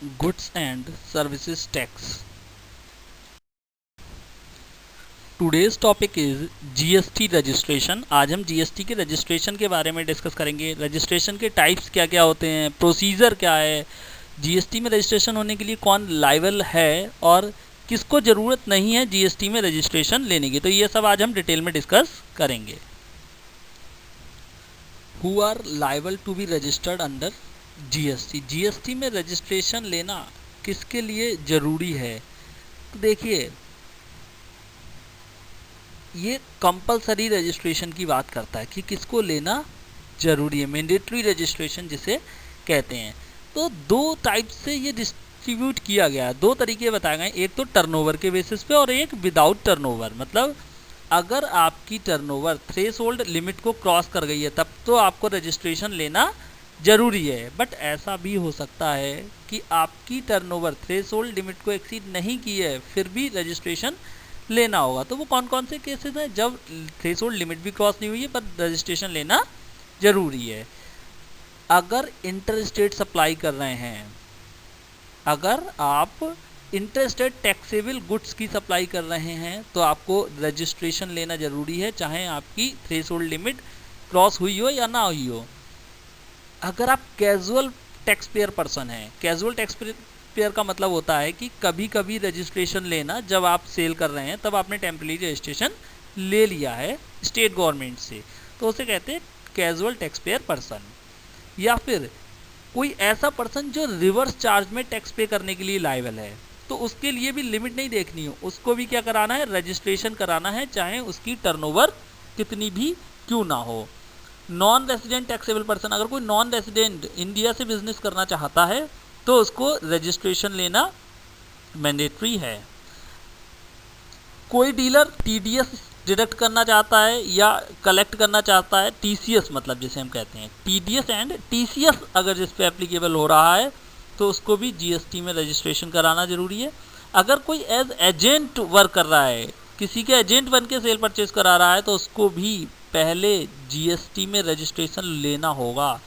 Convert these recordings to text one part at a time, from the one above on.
Goods and services tax. Today's topic is GST registration. आज हम GST के registration के बारे में डिस्कस करेंगे। रजिस्ट्रेशन के टाइप्स क्या क्या होते हैं, प्रोसीजर क्या है, जीएसटी में रजिस्ट्रेशन होने के लिए कौन लायबल है और किसको ज़रूरत नहीं है जीएसटी में रजिस्ट्रेशन लेने की। तो ये सब आज हम डिटेल में डिस्कस करेंगे। Who are liable to be registered under GST. GST में रजिस्ट्रेशन लेना किसके लिए ज़रूरी है? तो देखिए, ये कंपलसरी रजिस्ट्रेशन की बात करता है कि किसको लेना जरूरी है, मैंडेटरी रजिस्ट्रेशन जिसे कहते हैं। तो दो टाइप से ये डिस्ट्रीब्यूट किया गया है, दो तरीके बताए गए, एक तो टर्नओवर के बेसिस पे और एक विदाउट टर्नओवर। मतलब अगर आपकी टर्नओवर थ्रेशोल्ड लिमिट को क्रॉस कर गई है तब तो आपको रजिस्ट्रेशन लेना जरूरी है। बट ऐसा भी हो सकता है कि आपकी टर्नओवर थ्रेशोल्ड लिमिट को एक्सीड नहीं की है फिर भी रजिस्ट्रेशन लेना होगा। तो वो कौन कौन से केसेस हैं जब थ्रेशोल्ड लिमिट भी क्रॉस नहीं हुई है पर रजिस्ट्रेशन लेना जरूरी है? अगर इंटर स्टेट सप्लाई कर रहे हैं, अगर आप इंटर स्टेट टैक्सेबल गुड्स की सप्लाई कर रहे हैं तो आपको रजिस्ट्रेशन लेना जरूरी है, चाहे आपकी थ्रेशोल्ड लिमिट क्रॉस हुई हो या ना हुई हो। अगर आप कैजुअल टैक्स पेयर पर्सन हैं, कैजुअल टैक्स पेयर का मतलब होता है कि कभी कभी रजिस्ट्रेशन लेना, जब आप सेल कर रहे हैं तब आपने टेम्परेरी रजिस्ट्रेशन ले लिया है स्टेट गवर्नमेंट से, तो उसे कहते हैं कैजुअल टैक्स पेयर पर्सन। या फिर कोई ऐसा पर्सन जो रिवर्स चार्ज में टैक्स पे करने के लिए लायबल है, तो उसके लिए भी लिमिट नहीं देखनी हो, उसको भी क्या कराना है, रजिस्ट्रेशन कराना है, चाहे उसकी टर्नओवर कितनी भी क्यों ना हो। नॉन रेसिडेंट टैक्सेबल पर्सन, अगर कोई नॉन रेसिडेंट इंडिया से बिजनेस करना चाहता है तो उसको रजिस्ट्रेशन लेना मैंडेटरी है। कोई डीलर टीडीएस डिडक्ट करना चाहता है या कलेक्ट करना चाहता है, टीसीएस मतलब जिसे हम कहते हैं, टीडीएस एंड टीसीएस अगर जिस पे एप्लीकेबल हो रहा है तो उसको भी जीएसटी में रजिस्ट्रेशन कराना जरूरी है। अगर कोई एज एजेंट वर्क कर रहा है, किसी के एजेंट बन के सेल परचेज करा रहा है, तो उसको भी पहले जीएसटी में रजिस्ट्रेशन लेना होगा।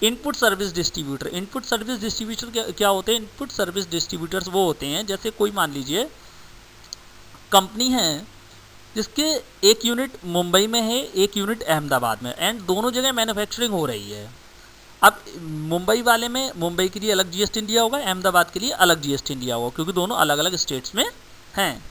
Input service distributor, input service distributor क्या होते हैं? इनपुट सर्विस डिस्ट्रीब्यूटर्स वो होते हैं, जैसे कोई मान लीजिए कंपनी है जिसके एक यूनिट मुंबई में है, एक यूनिट अहमदाबाद में, एंड दोनों जगह मैन्युफैक्चरिंग हो रही है। अब मुंबई वाले में मुंबई के लिए अलग जीएसटी इंडिया होगा, अहमदाबाद के लिए अलग जीएसटी इंडिया होगा, क्योंकि दोनों अलग अलग स्टेट्स में हैं।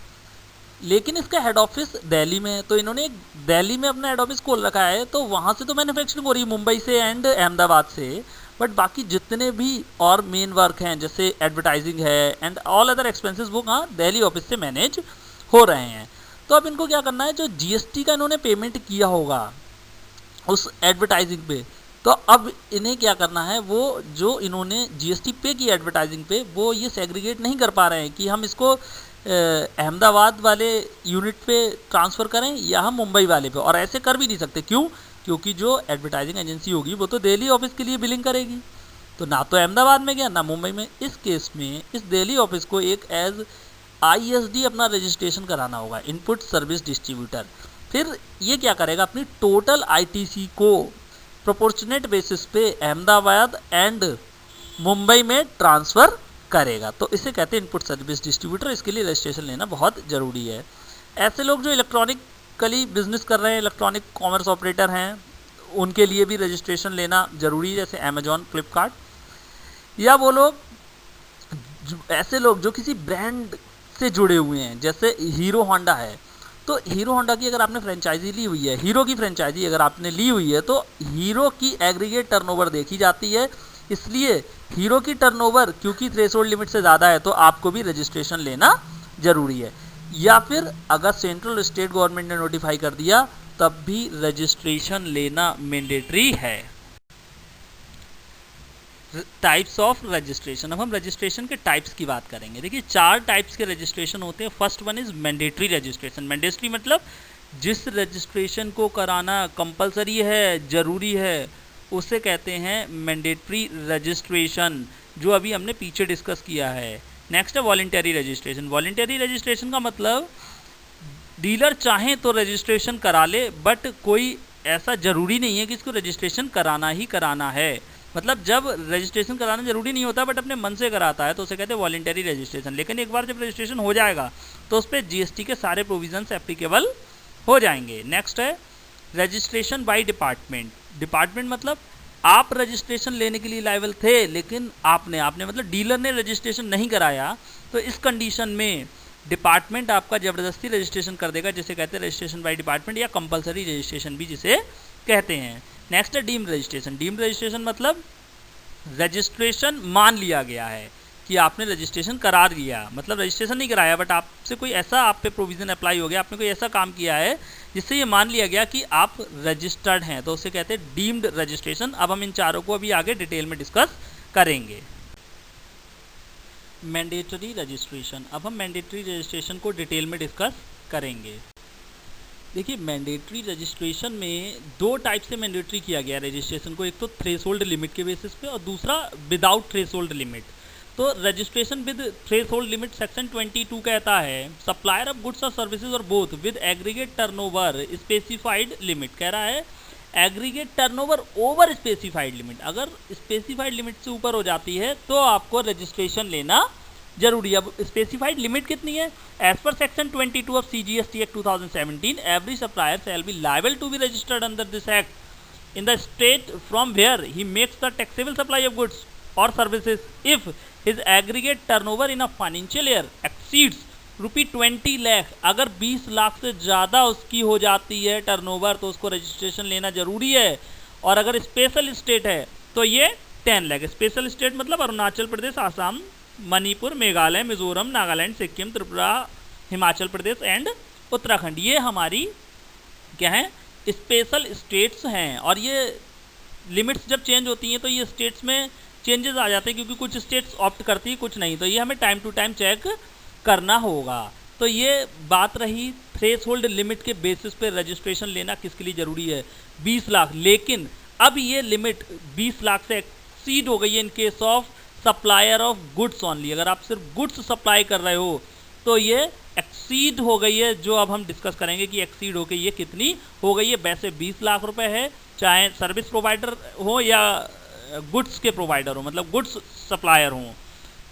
लेकिन इसका हेड ऑफिस दिल्ली में है, तो इन्होंने दिल्ली में अपना हेड ऑफिस खोल रखा है, तो वहाँ से तो मैन्युफैक्चरिंग हो रही है मुंबई से एंड अहमदाबाद से। बट बाकी जितने भी और मेन वर्क हैं जैसे एडवर्टाइजिंग है एंड ऑल अदर एक्सपेंसेस, वो कहाँ, दिल्ली ऑफिस से मैनेज हो रहे हैं। तो अब इनको क्या करना है, जो जीएसटी का इन्होंने पेमेंट किया होगा उस एडवर्टाइजिंग पे, तो अब इन्हें क्या करना है, वो जो इन्होंने जीएसटी पे की एडवर्टाइजिंग पे, वो ये सेग्रीगेट नहीं कर पा रहे हैं कि हम इसको अहमदाबाद वाले यूनिट पे ट्रांसफ़र करें या हम मुंबई वाले पे, और ऐसे कर भी नहीं सकते। क्यों? क्योंकि जो एडवर्टाइजिंग एजेंसी होगी वो तो दिल्ली ऑफिस के लिए बिलिंग करेगी, तो ना तो अहमदाबाद में गया ना मुंबई में। इस केस में इस दिल्ली ऑफिस को एक एज आईएसडी अपना रजिस्ट्रेशन कराना होगा, इनपुट सर्विस डिस्ट्रीब्यूटर। फिर ये क्या करेगा, अपनी टोटल आईटीसी को प्रोपोर्शनेट बेसिस पे अहमदाबाद एंड मुंबई में ट्रांसफ़र करेगा, तो इसे कहते हैं इनपुट सर्विस डिस्ट्रीब्यूटर। इसके लिए रजिस्ट्रेशन लेना बहुत ज़रूरी है। ऐसे लोग जो इलेक्ट्रॉनिकली बिजनेस कर रहे हैं, इलेक्ट्रॉनिक कॉमर्स ऑपरेटर हैं, उनके लिए भी रजिस्ट्रेशन लेना ज़रूरी है, जैसे अमेजॉन, फ्लिपकार्ट। या वो लोग, ऐसे लोग जो किसी ब्रांड से जुड़े हुए हैं, जैसे हीरो होंडा है, तो हीरो होंडा की अगर आपने फ्रेंचाइजी ली हुई है, हीरो की फ्रेंचाइजी अगर आपने ली हुई है, तो हीरो की एग्रीगेट टर्नओवर देखी जाती है, इसलिए हीरो की टर्नओवर क्योंकि थ्रेशोल्ड लिमिट से ज़्यादा है तो आपको भी रजिस्ट्रेशन लेना जरूरी है। या फिर अगर सेंट्रल स्टेट गवर्नमेंट ने नोटिफाई कर दिया तब भी रजिस्ट्रेशन लेना मैंडेटरी है। टाइप्स ऑफ रजिस्ट्रेशन, अब हम रजिस्ट्रेशन के टाइप्स की बात करेंगे। देखिए, 4 टाइप्स के रजिस्ट्रेशन होते हैं। First one is mandatory registration. Mandatory मतलब जिस रजिस्ट्रेशन को कराना कंपलसरी है, जरूरी है, उसे कहते हैं मैंडेटरी रजिस्ट्रेशन, जो अभी हमने पीछे डिस्कस किया है। नेक्स्ट है वॉलंटरी रजिस्ट्रेशन। वॉलंटरी रजिस्ट्रेशन का मतलब डीलर चाहे तो रजिस्ट्रेशन करा ले, बट कोई ऐसा ज़रूरी नहीं है कि इसको रजिस्ट्रेशन कराना ही कराना है। मतलब जब रजिस्ट्रेशन कराना जरूरी नहीं होता बट अपने मन से कराता है तो उसे कहते हैं वॉलेंटरी रजिस्ट्रेशन। लेकिन एक बार जब रजिस्ट्रेशन हो जाएगा तो उस पर जीएसटी के सारे प्रोविजंस एप्लीकेबल हो जाएंगे। नेक्स्ट है रजिस्ट्रेशन बाय डिपार्टमेंट। डिपार्टमेंट मतलब आप रजिस्ट्रेशन लेने के लिए लायबल थे लेकिन आपने मतलब डीलर ने रजिस्ट्रेशन नहीं कराया, तो इस कंडीशन में डिपार्टमेंट आपका ज़बरदस्ती रजिस्ट्रेशन कर देगा, जिसे कहते हैं रजिस्ट्रेशन बाय डिपार्टमेंट या कंपलसरी रजिस्ट्रेशन भी जिसे कहते हैं। नेक्स्ट है डीम्ड रजिस्ट्रेशन। डीम्ड रजिस्ट्रेशन मतलब रजिस्ट्रेशन मान लिया गया है कि आपने रजिस्ट्रेशन करा दिया, मतलब रजिस्ट्रेशन नहीं कराया बट आपसे कोई ऐसा आप पे प्रोविज़न अप्लाई हो गया, आपने कोई ऐसा काम किया है जिससे ये मान लिया गया कि आप रजिस्टर्ड हैं, तो उसे कहते हैं डीम्ड रजिस्ट्रेशन। अब हम इन चारों को अभी आगे डिटेल में डिस्कस करेंगे। Mandatory registration. अब हम मैंडेटरी रजिस्ट्रेशन को डिटेल में डिस्कस करेंगे। देखिए मैंडेटरी रजिस्ट्रेशन में दो टाइप से मैंडेटरी किया गया रजिस्ट्रेशन को, एक तो थ्रेशोल्ड लिमिट के बेसिस पे और दूसरा विदाउट थ्रेशोल्ड लिमिट। तो registration with threshold limit section 22 कहता है सप्लायर ऑफ गुड्स और सर्विसेज और both with aggregate turnover specified limit. कह रहा है aggregate turnover over specified limit, अगर स्पेसिफाइड लिमिट से ऊपर हो जाती है तो आपको रजिस्ट्रेशन लेना जरूरी है। अब स्पेसिफाइड लिमिट कितनी है? As per section 22 of CGST act 2017 every supplier shall be liable to be registered under this act in the state from where he makes the taxable supply of goods और services if his aggregate turnover in a financial year exceeds ₹20 lakh. अगर 20 लाख से ज़्यादा उसकी हो जाती है turnover तो उसको रजिस्ट्रेशन लेना जरूरी है। और अगर स्पेशल स्टेट है तो ये 10 लाख। स्पेशल स्टेट मतलब अरुणाचल प्रदेश, आसाम, मणिपुर, मेघालय, मिजोरम, नागालैंड, सिक्किम, त्रिपुरा, हिमाचल प्रदेश एंड उत्तराखंड, ये हमारी क्या है स्पेशल स्टेट्स हैं। और ये लिमिट्स जब चेंज होती हैं तो ये स्टेट्स में चेंजेस आ जाते हैं क्योंकि कुछ स्टेट्स ऑप्ट करती है कुछ नहीं, तो ये हमें टाइम टू टाइम चेक करना होगा। तो ये बात रही थ्रेशोल्ड लिमिट के बेसिस पे रजिस्ट्रेशन लेना किसके लिए ज़रूरी है, 20 लाख। लेकिन अब ये लिमिट 20 लाख से एक्सीड हो गई है in case of supplier of goods only. अगर आप सिर्फ गुड्स सप्लाई कर रहे हो तो ये एक्सीड हो गई है, जो अब हम डिस्कस करेंगे कि एक्सीड हो गई ये कितनी हो गई है। वैसे 20 लाख रुपए है, चाहे सर्विस प्रोवाइडर हो या गुड्स के प्रोवाइडर हो, मतलब गुड्स सप्लायर हों।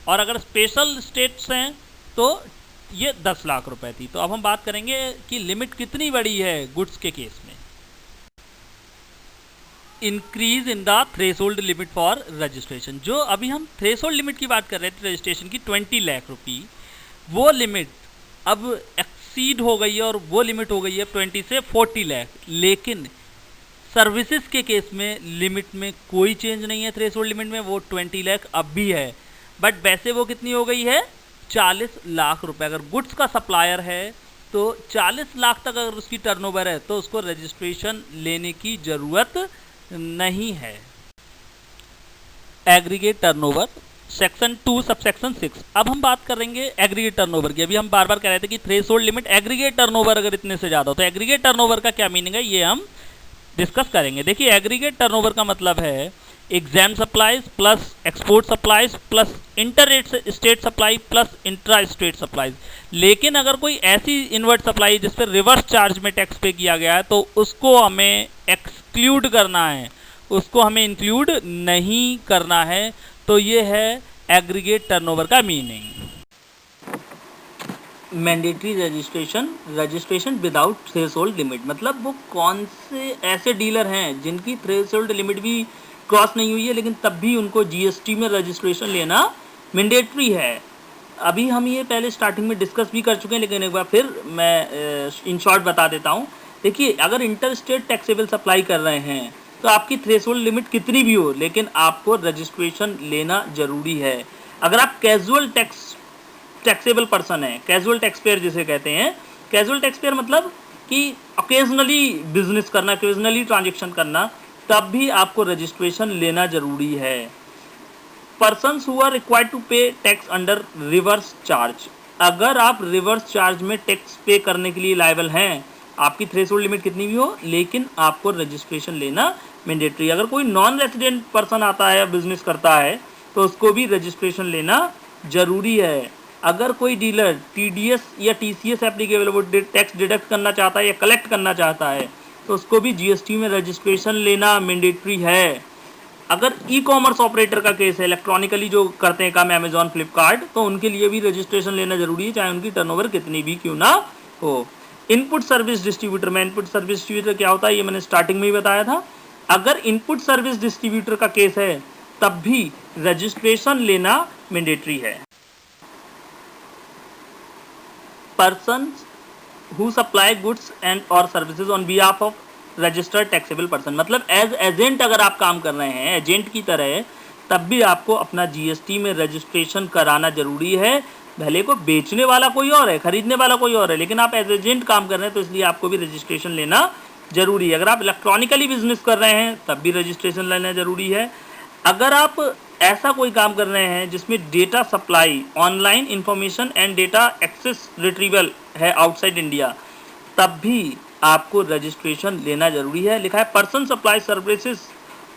और अगर स्पेशल स्टेट्स हैं तो ये 10 लाख रुपए थी। तो अब हम बात करेंगे कि लिमिट कितनी बड़ी है गुड्स के केस में। Increase in the threshold limit for registration. जो अभी हम थ्रेशोल्ड लिमिट की बात कर रहे थे रजिस्ट्रेशन की 20 लाख रुपी, वो लिमिट अब एक्सीड हो गई है और वो लिमिट हो गई है 20 से 40 लाख। लेकिन सर्विसेज के केस में लिमिट में कोई चेंज नहीं है, थ्रेशोल्ड लिमिट में वो 20 लाख अब भी है, बट वैसे वो कितनी हो गई है 40 लाख रुपए। अगर गुड्स का सप्लायर है तो 40 लाख तक अगर उसकी टर्नओवर है तो उसको रजिस्ट्रेशन लेने की ज़रूरत नहीं है। Aggregate turnover section 2 subsection 6। अब हम बात करेंगे एग्रीगेट टर्नओवर की। अभी हम बार बार कह रहे थे कि थ्रेशोल्ड लिमिट एग्रीगेट टर्नओवर अगर इतने से ज़्यादा हो तो एग्रीगेट टर्नओवर का क्या मीनिंग है ये हम डिस्कस करेंगे। देखिए एग्रीगेट टर्नओवर का मतलब है exam supplies plus export supplies plus inter state supply plus intra state supplies. लेकिन अगर कोई ऐसी इनवर्ट सप्लाई जिस पर रिवर्स चार्ज में टैक्स पे किया गया है तो उसको हमें एक्सक्लूड करना है, उसको हमें इंक्लूड नहीं करना है। तो ये है एग्रीगेट टर्नओवर का meaning. Mandatory registration, registration without threshold limit, मतलब वो कौन से ऐसे डीलर हैं जिनकी थ्रेशोल्ड लिमिट भी क्रॉस नहीं हुई है लेकिन तब भी उनको जीएसटी में रजिस्ट्रेशन लेना मैंडेटरी है। अभी हम ये पहले स्टार्टिंग में डिस्कस भी कर चुके हैं लेकिन एक बार फिर मैं इन शॉर्ट बता देता हूँ। देखिए अगर इंटर स्टेट टैक्सेबल सप्लाई कर रहे हैं तो आपकी थ्रेशोल्ड लिमिट कितनी भी हो लेकिन आपको रजिस्ट्रेशन लेना ज़रूरी है। अगर आप कैजुअल टैक्सेबल पर्सन है, कैजुअल टैक्स पेयर जिसे कहते हैं, कैजुअल टैक्स पेयर मतलब कि ऑकेजनली बिजनेस करना, ऑकेजनली ट्रांजेक्शन करना, तब भी आपको रजिस्ट्रेशन लेना ज़रूरी है। Persons who are required to pay tax under reverse charge, अगर आप रिवर्स चार्ज में टैक्स पे करने के लिए लायबल हैं, आपकी थ्रेशोल्ड लिमिट कितनी भी हो लेकिन आपको रजिस्ट्रेशन लेना मैंडेटरी। अगर कोई नॉन रेजिडेंट पर्सन आता है, बिजनेस करता है, तो उसको भी रजिस्ट्रेशन लेना ज़रूरी है। अगर कोई डीलर टीडीएस या टीसीएस एप्लीकेबल वो टैक्स डिडक्ट करना चाहता है या कलेक्ट करना चाहता है तो उसको भी जीएसटी में रजिस्ट्रेशन लेना मैंडेटरी है। अगर ई कॉमर्स ऑपरेटर का केस है, इलेक्ट्रॉनिकली जो करते हैं काम अमेजॉन फ्लिपकार्ट, तो उनके लिए भी रजिस्ट्रेशन लेना जरूरी है, चाहे उनकी टर्नओवर कितनी भी क्यों ना हो। इनपुट सर्विस डिस्ट्रीब्यूटर में, इनपुट सर्विस डिस्ट्रीब्यूटर क्या होता है ये मैंने स्टार्टिंग में ही बताया था। अगर इनपुट सर्विस डिस्ट्रीब्यूटर का केस है तब भी रजिस्ट्रेशन लेना मैंडेटरी है। Persons who supply goods and और services on behalf of registered taxable person, मतलब एज एजेंट अगर आप काम कर रहे हैं एजेंट की तरह, तब भी आपको अपना जीएसटी में रजिस्ट्रेशन कराना जरूरी है। भले को बेचने वाला कोई और है, खरीदने वाला कोई और है, लेकिन आप एज एजेंट काम कर रहे हैं तो इसलिए आपको भी रजिस्ट्रेशन लेना जरूरी है। अगर आप इलेक्ट्रॉनिकली बिजनेस कर रहे हैं तब भी रजिस्ट्रेशन लेना जरूरी है। अगर आप ऐसा कोई काम कर रहे हैं जिसमें data supply, online information and data access retrieval है आउटसाइड इंडिया, तब भी आपको रजिस्ट्रेशन लेना जरूरी है। लिखा है person supply services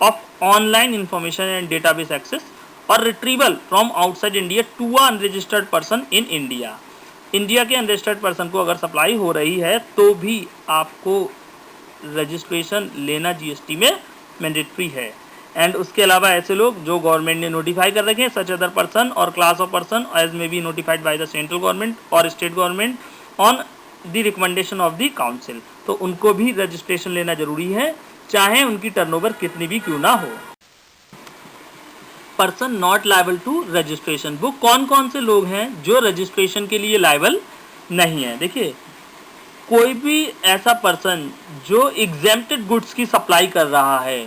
of online information and database access और retrieval from outside India to a unregistered person in India. India के अनरजिस्टर्ड पर्सन को अगर सप्लाई हो रही है तो भी आपको रजिस्ट्रेशन लेना जीएसटी में मैंडेटरी है। एंड उसके अलावा ऐसे लोग जो गवर्नमेंट ने नोटिफाई कर रखे हैं, सच अदर पर्सन और class of person as may be notified by the central government और state government on the recommendation of the council, तो उनको भी रजिस्ट्रेशन लेना जरूरी है, चाहे उनकी टर्नओवर कितनी भी क्यों ना हो। Person not liable to registration, वो कौन कौन से लोग हैं जो रजिस्ट्रेशन के लिए लायबल नहीं है। देखिए, कोई भी ऐसा पर्सन जो एग्जेम्प्टेड गुड्स की सप्लाई कर रहा है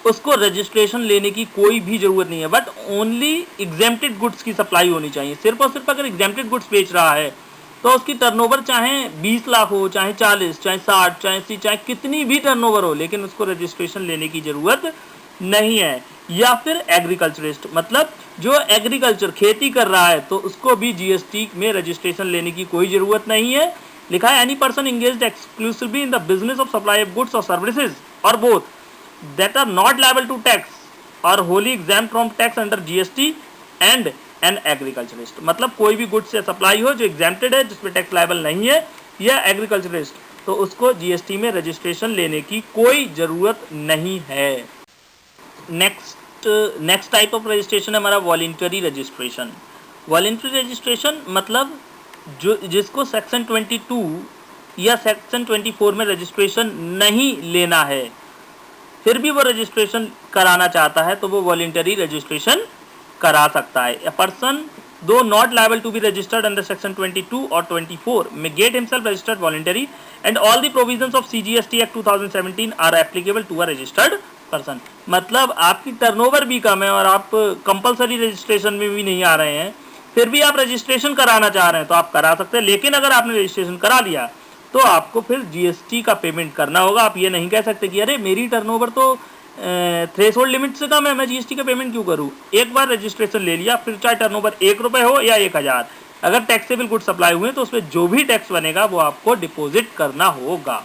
उसको रजिस्ट्रेशन लेने की कोई भी जरूरत नहीं है, बट ओनली एग्जेम्प्टेड गुड्स की सप्लाई होनी चाहिए। सिर्फ और सिर्फ अगर एग्जेम्प्टेड गुड्स बेच रहा है तो उसकी टर्नओवर चाहे 20 लाख हो, चाहे 40, चाहे 60, चाहे 80, चाहे कितनी भी टर्नओवर हो, लेकिन उसको रजिस्ट्रेशन लेने की जरूरत नहीं है। या फिर एग्रीकल्चरिस्ट, मतलब जो एग्रीकल्चर खेती कर रहा है तो उसको भी जीएसटी में रजिस्ट्रेशन लेने की कोई जरूरत नहीं है। लिखा है any person engaged exclusively in the business of supply of goods और सर्विसेज और both that are not liable to tax or wholly exempt from tax under GST and an agriculturist, मतलब कोई भी गुड्स से सप्लाई हो जो exempted है, जिसमें टैक्स लायबल नहीं है, या एग्रीकल्चरिस्ट, तो उसको जीएसटी में रजिस्ट्रेशन लेने की कोई ज़रूरत नहीं है। नेक्स्ट टाइप ऑफ रजिस्ट्रेशन है हमारा वॉलंटरी रजिस्ट्रेशन। वॉलंटरी रजिस्ट्रेशन मतलब जो जिसको सेक्शन 22 या सेक्शन 24 में रजिस्ट्रेशन नहीं लेना है, फिर भी वो रजिस्ट्रेशन कराना चाहता है तो वो वॉलंटरी रजिस्ट्रेशन करा सकता है। A person do not liable to be registered under section 22 और 24 में get himself registered voluntary and all the provisions of CGST act 2017 are applicable to a registered person. मतलब आपकी टर्नओवर भी कम है और आप कंपलसरी रजिस्ट्रेशन में भी नहीं आ रहे हैं, फिर भी आप रजिस्ट्रेशन कराना चाह रहे हैं तो आप करा सकते हैं। लेकिन अगर आपने रजिस्ट्रेशन करा लिया तो आपको फिर जीएसटी का पेमेंट करना होगा। आप ये नहीं कह सकते कि अरे मेरी टर्नओवर तो थ्रेशोल्ड लिमिट से कम है, मैं जीएसटी का पेमेंट क्यों करूं। एक बार रजिस्ट्रेशन ले लिया, फिर चाहे टर्नओवर 1 रुपये हो या 1000, अगर टैक्सेबल गुड सप्लाई हुए तो उसमें जो भी टैक्स बनेगा वो आपको डिपॉजिट करना होगा।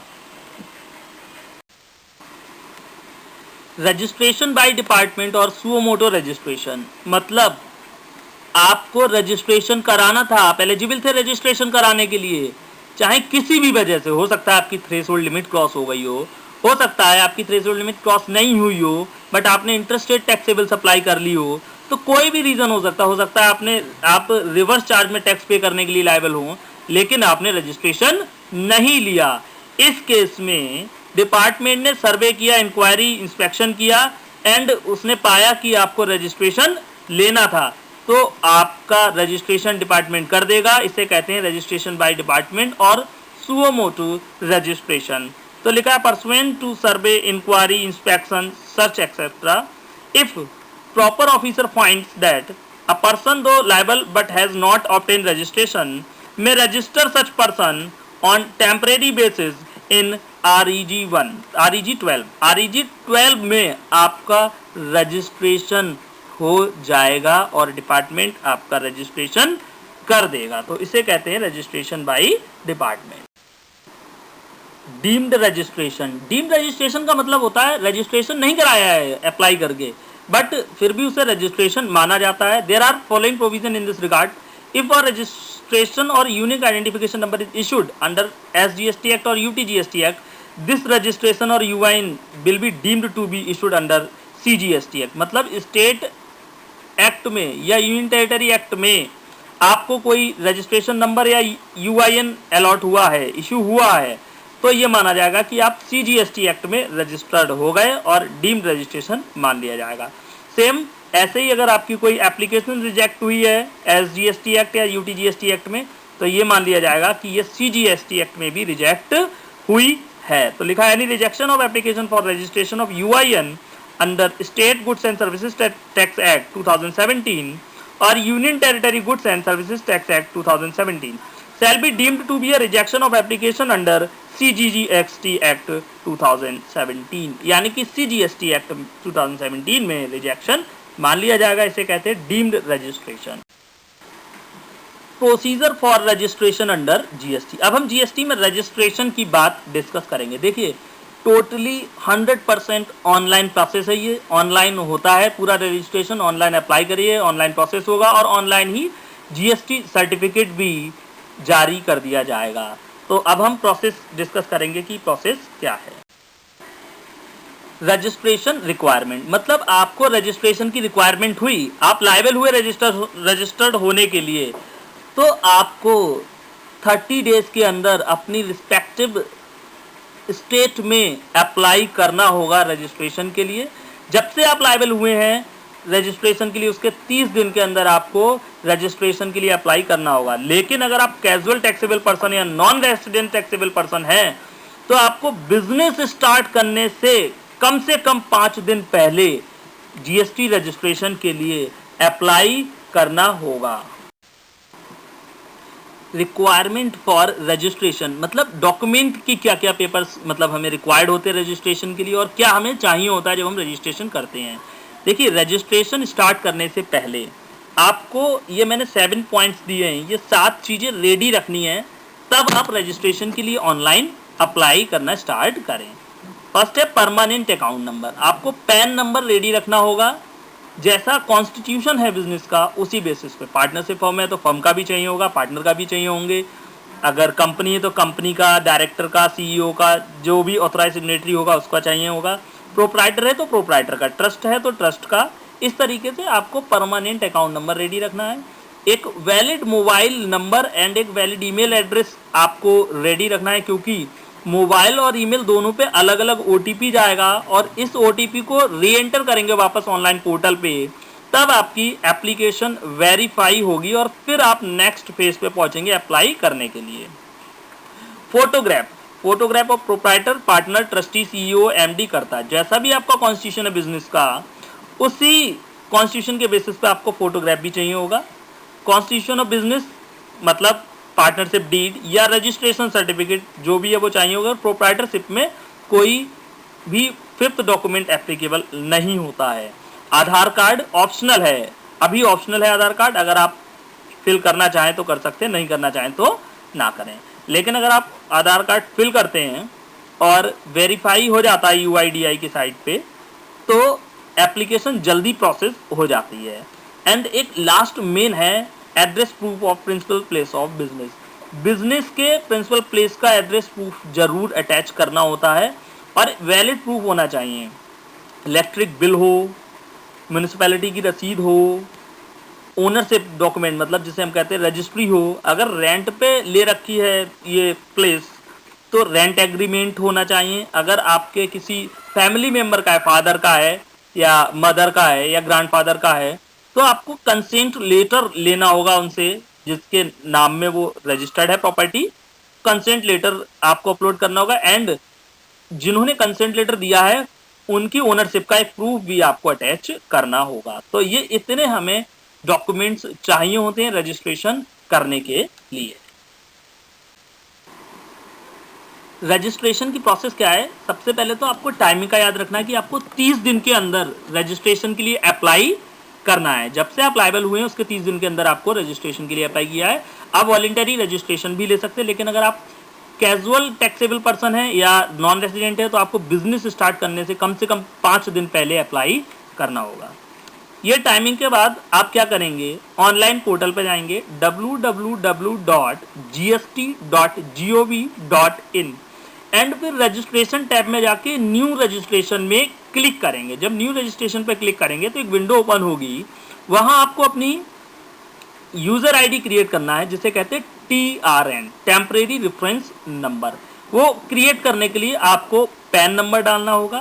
रजिस्ट्रेशन बाय डिपार्टमेंट और सुओमोटो रजिस्ट्रेशन, मतलब आपको रजिस्ट्रेशन कराना था, आप एलिजिबल थे रजिस्ट्रेशन कराने के लिए, चाहे किसी भी वजह से, हो सकता है आपकी थ्रेशोल्ड लिमिट क्रॉस हो गई हो सकता है आपकी थ्रेशोल्ड लिमिट क्रॉस नहीं हुई हो, बट आपने इंटरस्टेट टैक्सेबल सप्लाई कर ली हो, तो कोई भी रीज़न हो सकता है आप रिवर्स चार्ज में टैक्स पे करने के लिए लायबल हो, लेकिन आपने रजिस्ट्रेशन नहीं लिया। इस केस में डिपार्टमेंट ने सर्वे किया, इंक्वायरी, इंस्पेक्शन किया एंड उसने पाया कि आपको रजिस्ट्रेशन लेना था, तो आपका रजिस्ट्रेशन डिपार्टमेंट कर देगा। इसे कहते हैं रजिस्ट्रेशन बाय डिपार्टमेंट और सुओमोटो रजिस्ट्रेशन। तो लिखा है pursuant to survey, inquiry, inspection, search etcetera, if proper officer finds that a person though liable but has not obtain registration may register such person on temporary basis in REG 1, REG 12, REG 12 में आपका registration हो जाएगा और department आपका registration कर देगा। तो इसे कहते हैं registration by department. Deemed registration, deemed registration का मतलब होता है रजिस्ट्रेशन नहीं कराया है अप्लाई करके, बट फिर भी उसे रजिस्ट्रेशन माना जाता है। There are following provision in this regard. If a registration or unique identification number is issued under SGST Act or UTGST Act, this registration or UIN will be deemed to be issued under CGST act, मतलब state act में या union territory act में आपको कोई registration number या UIN allot हुआ है, issue हुआ है, तो ये माना जाएगा कि आप CGST एक्ट में रजिस्टर्ड हो गए और डीम्ड रजिस्ट्रेशन मान लिया जाएगा। सेम ऐसे ही अगर आपकी कोई एप्लीकेशन रिजेक्ट हुई है SGST एक्ट या UTGST एक्ट में, तो ये मान लिया जाएगा कि ये CGST एक्ट में भी रिजेक्ट हुई है। तो लिखा है any rejection of application for registration of UIN under state goods and services tax act 2017 और union territory goods and services tax act 2017 shall be deemed to be a rejection of application under CGST Act 2017, यानी कि CGST Act 2017 में rejection मान लिया जाएगा। इसे कहते हैं deemed registration. Procedure for registration under GST। अब हम GST में रजिस्ट्रेशन की बात डिस्कस करेंगे। देखिए टोटली 100% ऑनलाइन प्रोसेस है, ये ऑनलाइन होता है पूरा रजिस्ट्रेशन, ऑनलाइन अप्लाई करिए, ऑनलाइन प्रोसेस होगा और ऑनलाइन ही GST सर्टिफिकेट भी जारी कर दिया जाएगा। तो अब हम प्रोसेस डिस्कस करेंगे कि प्रोसेस क्या है। रजिस्ट्रेशन रिक्वायरमेंट, मतलब आपको रजिस्ट्रेशन की रिक्वायरमेंट हुई, आप लायबल हुए रजिस्टर्ड होने के लिए, तो आपको 30 डेज के अंदर अपनी रिस्पेक्टिव स्टेट में अप्लाई करना होगा रजिस्ट्रेशन के लिए। जब से आप लायबल हुए हैं रजिस्ट्रेशन के लिए, उसके 30 दिन के अंदर आपको रजिस्ट्रेशन के लिए अप्लाई करना होगा। लेकिन अगर आप कैजुअल टैक्सेबल पर्सन या नॉन रेसिडेंट टैक्सेबल पर्सन हैं, तो आपको बिजनेस स्टार्ट करने से कम 5 दिन पहले GST रजिस्ट्रेशन के लिए अप्लाई करना होगा। रिक्वायरमेंट फॉर रजिस्ट्रेशन, मतलब डॉक्यूमेंट की क्या क्या पेपर्स मतलब हमें रिक्वायर्ड होते हैं रजिस्ट्रेशन के लिए और क्या हमें चाहिए होता है जब हम रजिस्ट्रेशन करते हैं। देखिए रजिस्ट्रेशन स्टार्ट करने से पहले आपको ये मैंने 7 पॉइंट्स दिए हैं, ये 7 चीज़ें रेडी रखनी है, तब आप रजिस्ट्रेशन के लिए ऑनलाइन अप्लाई करना स्टार्ट करें। फर्स्ट है परमानेंट अकाउंट नंबर, आपको पैन नंबर रेडी रखना होगा। जैसा कॉन्स्टिट्यूशन है बिजनेस का उसी बेसिस पे, पार्टनरशिप फर्म है तो फर्म का भी चाहिए होगा, पार्टनर का भी चाहिए होंगे, अगर कंपनी है तो कंपनी का, डायरेक्टर का, CEO का, जो भी ऑथराइज सिग्नेटरी होगा उसका चाहिए होगा, प्रोप्राइटर है तो प्रोप्राइटर का, ट्रस्ट है तो ट्रस्ट का। इस तरीके से आपको परमानेंट अकाउंट नंबर रेडी रखना है। एक वैलिड मोबाइल नंबर एंड एक वैलिड ईमेल एड्रेस आपको रेडी रखना है, क्योंकि मोबाइल और ईमेल दोनों पे अलग अलग OTP जाएगा और इस OTP को री एंटर करेंगे वापस ऑनलाइन पोर्टल पे, तब आपकी एप्लीकेशन वेरीफाई होगी और फिर आप नेक्स्ट फेज पे पहुंचेंगे अप्लाई करने के लिए। Photograph of proprietor, partner, trustee, CEO, MD करता है। जैसा भी आपका कॉन्स्टिट्यूशन है बिजनेस का, उसी कॉन्स्टिट्यूशन के बेसिस पे आपको फोटोग्राफ भी चाहिए होगा। कॉन्स्टिट्यूशन ऑफ बिजनेस मतलब पार्टनरशिप डीड या रजिस्ट्रेशन सर्टिफिकेट जो भी है वो चाहिए होगा। प्रोप्राइटरशिप में कोई भी 5th डॉक्यूमेंट एप्लीकेबल नहीं होता है। आधार कार्ड ऑप्शनल है, अभी ऑप्शनल है आधार कार्ड, अगर आप फिल करना चाहें तो कर सकते हैं, नहीं करना चाहें तो ना करें। लेकिन अगर आप आधार कार्ड फिल करते हैं और वेरीफाई हो जाता है UIDAI की साइट पे, तो एप्लीकेशन जल्दी प्रोसेस हो जाती है। एंड एक लास्ट मेन है address proof of principal place of business. Business के प्रिंसिपल प्लेस का एड्रेस प्रूफ जरूर अटैच करना होता है और वैलिड प्रूफ होना चाहिए। इलेक्ट्रिक बिल हो, म्यूनिसिपैलिटी की रसीद हो, ओनरशिप डॉक्यूमेंट मतलब जिसे हम कहते हैं रजिस्ट्री हो, अगर रेंट पे ले रखी है ये प्लेस तो रेंट एग्रीमेंट होना चाहिए। अगर आपके किसी फैमिली मेम्बर का है, फादर का है या मदर का है या ग्रैंडफादर का है, तो आपको कंसेंट लेटर लेना होगा उनसे जिसके नाम में वो रजिस्टर्ड है प्रॉपर्टी। कंसेंट लेटर आपको अपलोड करना होगा एंड जिन्होंने कंसेंट लेटर दिया है उनकी ओनरशिप का एक प्रूफ भी आपको अटैच करना होगा। तो ये इतने हमें डॉक्यूमेंट्स चाहिए होते हैं रजिस्ट्रेशन करने के लिए। रजिस्ट्रेशन की प्रोसेस क्या है? सबसे पहले तो आपको टाइमिंग का याद रखना है कि आपको 30 दिन के अंदर रजिस्ट्रेशन के लिए अप्लाई करना है। जब से आप लायबल हुए हैं उसके 30 दिन के अंदर आपको रजिस्ट्रेशन के लिए अप्लाई किया है। आप वॉलंटरी रजिस्ट्रेशन भी ले सकते हैं, लेकिन अगर आप कैजुअल टैक्सेबल पर्सन है या नॉन रेजिडेंट है तो आपको बिजनेस स्टार्ट करने से कम 5 दिन पहले अप्लाई करना होगा। ये टाइमिंग के बाद आप क्या करेंगे, ऑनलाइन पोर्टल पर जाएंगे www.gst.gov.in एंड फिर रजिस्ट्रेशन टैब में जाके न्यू रजिस्ट्रेशन में क्लिक करेंगे, जब न्यू रजिस्ट्रेशन पर क्लिक करेंगे तो एक विंडो ओपन होगी, वहां आपको अपनी यूजर आईडी क्रिएट करना है जिसे कहते हैं TRN, टेम्परेरी रेफरेंस नंबर। वो क्रिएट करने के लिए आपको पैन नंबर डालना होगा,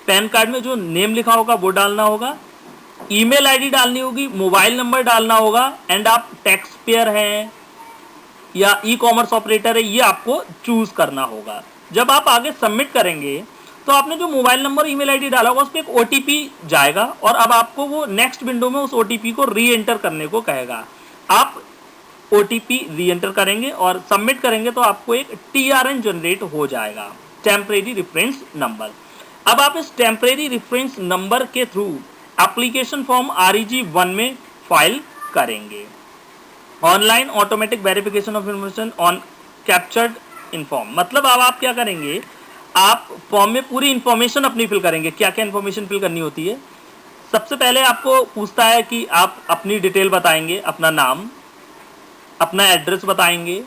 पैन कार्ड में जो नेम लिखा होगा वो डालना होगा, ईमेल आईडी डालनी होगी, मोबाइल नंबर डालना होगा, एंड आप टैक्स पेयर हैं या ई कॉमर्स ऑपरेटर है ये आपको चूज करना होगा। जब आप आगे सबमिट करेंगे तो आपने जो मोबाइल नंबर ईमेल आईडी डाला होगा उस पर एक OTP जाएगा और अब आपको वो नेक्स्ट विंडो में उस OTP को री एंटर करने को कहेगा। आप OTP री एंटर करेंगे और सबमिट करेंगे तो आपको एक TRN जनरेट हो जाएगा, टेम्परेरी रेफरेंस नंबर। अब आप इस टेम्परेरी रेफरेंस नंबर के थ्रू एप्लीकेशन फॉर्म REG 1 में फाइल करेंगे। Online automatic verification of information on captured inform, मतलब अब आप क्या करेंगे, आप फॉर्म में पूरी इन्फॉर्मेशन अपनी फिल करेंगे। क्या क्या इन्फॉर्मेशन फिल करनी होती है? सबसे पहले आपको पूछता है कि आप अपनी डिटेल बताएंगे, अपना नाम, अपना एड्रेस बताएंगे,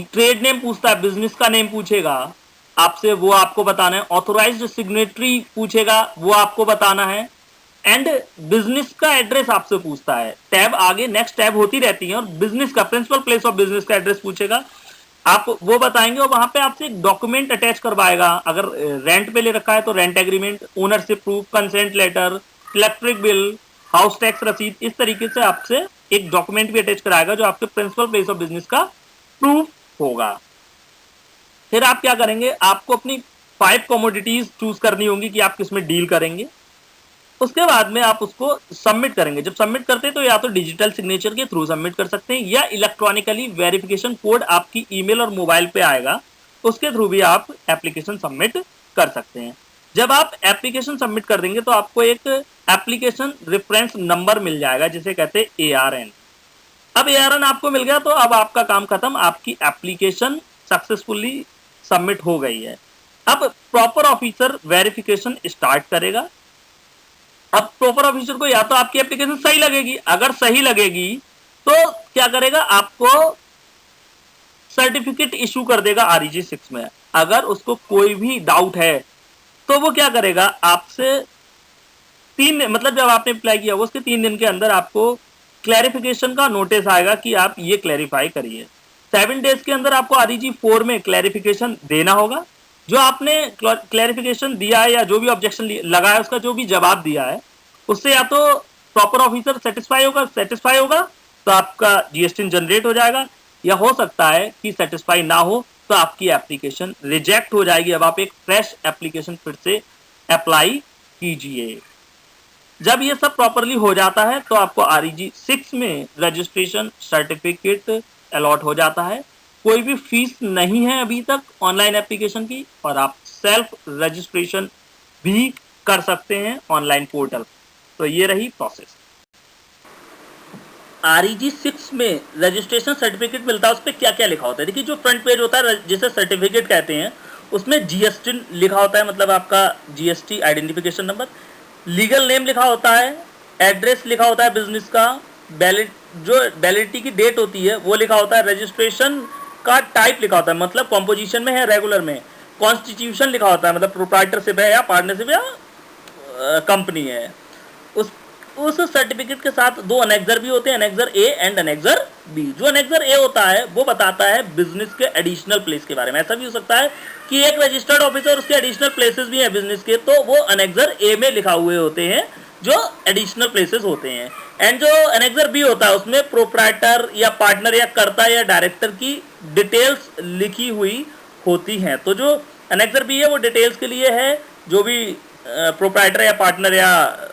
ट्रेड नेम पूछता है, बिजनेस का नेम पूछेगा आपसे, वो आपको बताना है, ऑथोराइज्ड सिग्नेटरी पूछेगा, वो आपको बताना है, एंड बिजनेस का एड्रेस आपसे पूछता है। टैब आगे नेक्स्ट टैब होती रहती है और बिजनेस का प्रिंसिपल प्लेस ऑफ बिजनेस का एड्रेस पूछेगा, आप वो बताएंगे और वहां पे आपसे एक डॉक्यूमेंट अटैच करवाएगा। अगर रेंट पे ले रखा है तो rent agreement, ownership proof, consent letter, electric bill, house tax रसीद, इस तरीके से आपसे एक डॉक्यूमेंट भी अटैच कराएगा जो आपके प्रिंसिपल प्लेस ऑफ बिजनेस का प्रूफ होगा। फिर आप क्या करेंगे, आपको अपनी 5 कमोडिटीज चूज करनी होंगी कि आप किस में डील करेंगे। उसके बाद में आप उसको सबमिट करेंगे। जब सबमिट करते हैं तो या तो डिजिटल सिग्नेचर के थ्रू सबमिट कर सकते हैं या इलेक्ट्रॉनिकली वेरिफिकेशन कोड आपकी ईमेल और मोबाइल पे आएगा, उसके थ्रू भी आप एप्लीकेशन सबमिट कर सकते हैं। जब आप एप्लीकेशन सबमिट कर देंगे तो आपको एक एप्लीकेशन रेफरेंस नंबर मिल जाएगा जिसे कहते हैं ARN। अब ARN आपको मिल गया तो अब आपका काम खत्म, आपकी एप्लीकेशन सक्सेसफुली सबमिट हो गई है। अब प्रॉपर ऑफिसर वेरिफिकेशन स्टार्ट करेगा। अब प्रॉपर ऑफिसर को या तो आपकी एप्लीकेशन सही लगेगी, अगर सही लगेगी तो क्या करेगा, आपको सर्टिफिकेट इशू कर देगा REG 6 में। अगर उसको कोई भी डाउट है तो वो क्या करेगा, आपसे 3 मतलब जब आपने अप्लाई किया उसके 3 दिन के अंदर आपको क्लैरिफिकेशन का नोटिस आएगा कि आप ये क्लैरिफाई करिए। 7 डेज के अंदर आपको REG 4 में क्लैरिफिकेशन देना होगा। जो आपने क्लैरिफिकेशन दिया है या जो भी ऑब्जेक्शन लगाया उसका जो भी जवाब दिया है उससे या तो प्रॉपर ऑफिसर सेटिस्फाई होगा तो आपका GST जनरेट हो जाएगा, या हो सकता है कि सेटिस्फाई ना हो तो आपकी एप्लीकेशन रिजेक्ट हो जाएगी। अब आप एक फ्रेश एप्लीकेशन फिर से अप्लाई कीजिए। जब ये सब प्रॉपरली हो जाता है तो आपको REG 6 में रजिस्ट्रेशन सर्टिफिकेट अलॉट हो जाता है। कोई भी फीस नहीं है अभी तक ऑनलाइन एप्लीकेशन की और आप सेल्फ रजिस्ट्रेशन भी कर सकते हैं ऑनलाइन पोर्टल। तो ये रही प्रोसेस। REG 6 में रजिस्ट्रेशन सर्टिफिकेट मिलता है, उस पर क्या क्या लिखा होता है? देखिए जो फ्रंट पेज होता है जिसे सर्टिफिकेट कहते हैं उसमें GST लिखा होता है, मतलब आपका GST identification number, legal name लिखा होता है, एड्रेस लिखा होता है बिजनेस का, जो वैलिडिटी की डेट होती है वो लिखा होता है, रजिस्ट्रेशन का टाइप लिखा होता है, मतलब कॉम्पोजिशन में है, रेगुलर में, कॉन्स्टिट्यूशन लिखा होता है, मतलब प्रोप्राइटरशिप है या पार्टनरशिप या कंपनी है। उस सर्टिफिकेट के साथ 2 अनेक्जर भी होते हैं, annexure A and annexure B। जो अनेक्जर A होता है वो बताता है बिजनेस के एडिशनल प्लेस के बारे में। ऐसा भी हो सकता है कि एक रजिस्टर्ड ऑफिसर उसके एडिशनल प्लेसेस भी हैं बिजनेस के, तो वो अनेक्जर A में लिखा हुए होते हैं जो एडिशनल प्लेसेस होते हैं। एंड जो अनेक्जर B होता है उसमें प्रोप्राइटर या पार्टनर या कर्ता या डायरेक्टर की डिटेल्स लिखी हुई होती हैं। तो जो अनेक्जर B है वो डिटेल्स के लिए है, जो भी प्रोप्राइटर या पार्टनर या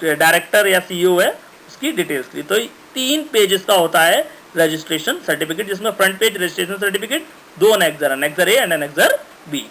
डायरेक्टर या CEO है उसकी डिटेल्स के लिए। तो 3 पेजेस का होता है रजिस्ट्रेशन सर्टिफिकेट, जिसमें front page registration certificate, 2 annexure A and annexure B।